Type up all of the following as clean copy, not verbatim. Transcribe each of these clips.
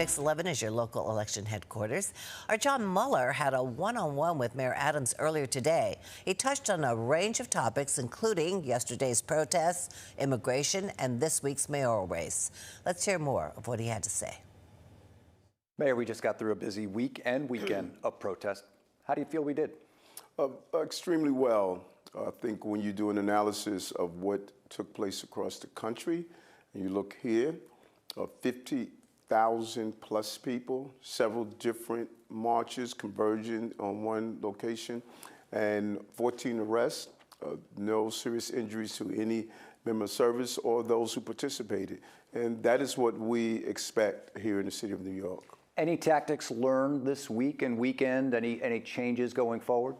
Pix 11 is your local election headquarters. Our John Mueller had a one-on-one with Mayor Adams earlier today. He touched on a range of topics, including yesterday's protests, immigration, and this week's mayoral race. Let's hear more of what he had to say. Mayor, we just got through a busy week and weekend of protest. How do you feel we did? Extremely well. I think when you do an analysis of what took place across the country, and you look here, 50,000 plus people, several different marches converging on one location, and 14 arrests, no serious injuries to any member of service or those who participated. And that is what we expect here in the city of New York. Any tactics learned this week and weekend? Any changes going forward?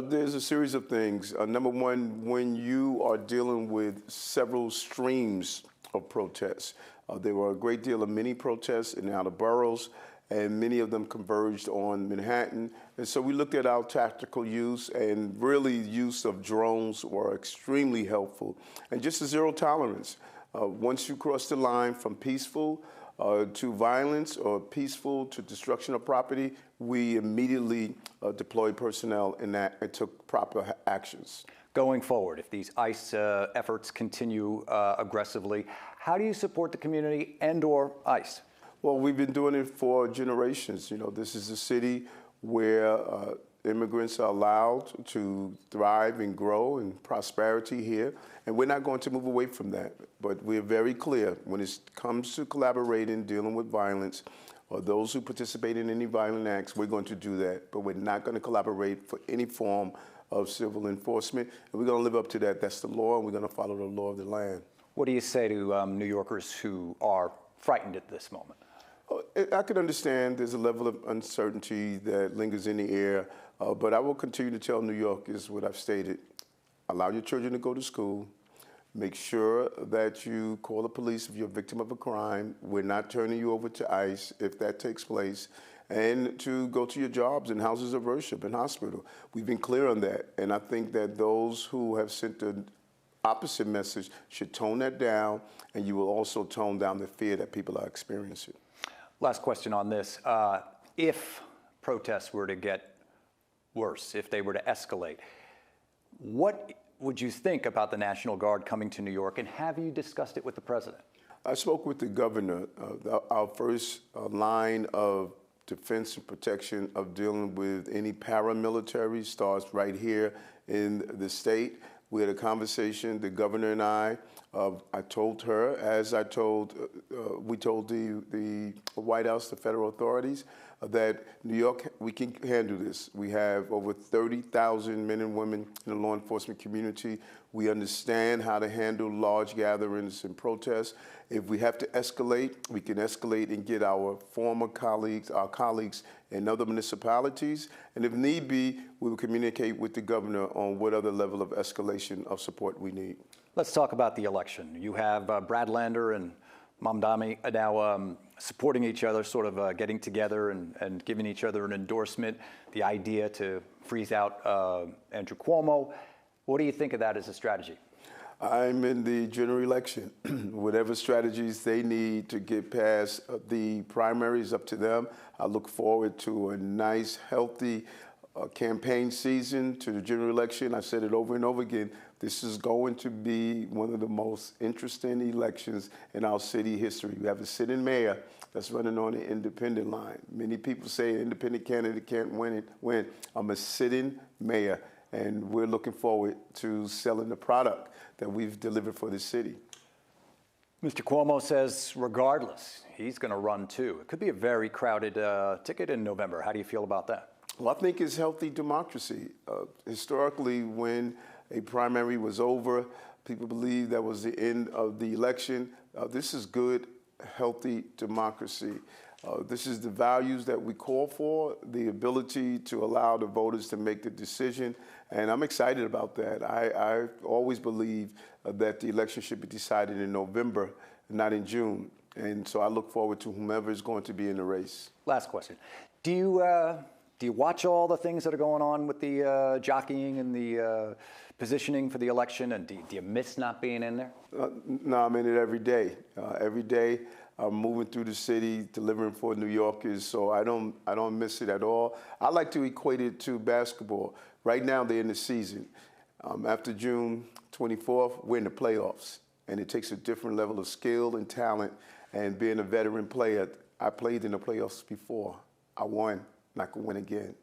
There's a series of things. Number one, when you are dealing with several streams of protests, there were a great deal of mini protests in the outer boroughs, and many of them converged on Manhattan. And so we looked at our tactical use, and really use of drones were extremely helpful. And just a zero tolerance. Once you cross the line from peaceful to violence or peaceful to destruction of property, we immediately deployed personnel in that and took proper actions. Going forward, if these ICE efforts continue aggressively, how do you support the community and/or ICE? Well, we've been doing it for generations. You know, this is a city where immigrants are allowed to thrive and grow and prosperity here, and we're not going to move away from that. But we're very clear when it comes to collaborating, dealing with violence, or those who participate in any violent acts, we're going to do that. But we're not going to collaborate for any form of civil enforcement, and we're going to live up to that. That's the law, and we're going to follow the law of the land. What do you say to New Yorkers who are frightened at this moment? I could understand there's a level of uncertainty that lingers in the air, but I will continue to tell New Yorkers what I've stated. Allow your children to go to school. Make sure that you call the police if you're a victim of a crime. We're not turning you over to ICE if that takes place. And to go to your jobs and houses of worship and hospital. We've been clear on that. And I think that those who have sent the opposite message should tone that down, and you will also tone down the fear that people are experiencing. Last question on this. If protests were to get worse, if they were to escalate, what would you think about the National Guard coming to New York, and have you discussed it with the president? I spoke with the governor. Our first line of defense and protection of dealing with any paramilitary starts right here in the state. We had a conversation, the governor and I told her, as I told, we told the White House, the federal authorities, that New York, we can handle this. We have over 30,000 men and women in the law enforcement community. We understand how to handle large gatherings and protests. If we have to escalate, we can escalate and get our former colleagues, our colleagues in other municipalities. And if need be, we will communicate with the governor on what other level of escalation of support we need. Let's talk about the election. You have Brad Lander and Mamdani now supporting each other, sort of getting together and giving each other an endorsement, the idea to freeze out Andrew Cuomo. What do you think of that as a strategy? I'm in the general election. Whatever strategies they need to get past the primaries, up to them. I look forward to a nice, healthy campaign season to the general election. I've said it over and over again. This is going to be one of the most interesting elections in our city history. We have a sitting mayor that's running on the independent line. Many people say an independent candidate can't win. I'm a sitting mayor, and we're looking forward to selling the product that we've delivered for the city. Mr. Cuomo says regardless, he's going to run too. It could be a very crowded ticket in November. How do you feel about that? Well, I think it's healthy democracy. Historically, when a primary was over, people believed that was the end of the election. This is good, healthy democracy. This is the values that we call for, the ability to allow the voters to make the decision, and I'm excited about that. I always believe that the election should be decided in November, not in June, and so I look forward to whomever is going to be in the race. Last question. Do you watch all the things that are going on with the jockeying and the positioning for the election, and do you miss not being in there? No, I'm in it every day. Every day moving through the city, delivering for New Yorkers. So I don't miss it at all. I like to equate it to basketball. Right now they're in the season. After June 24th, we're in the playoffs, and it takes a different level of skill and talent. And being a veteran player, I played in the playoffs before. I won, and I could win again.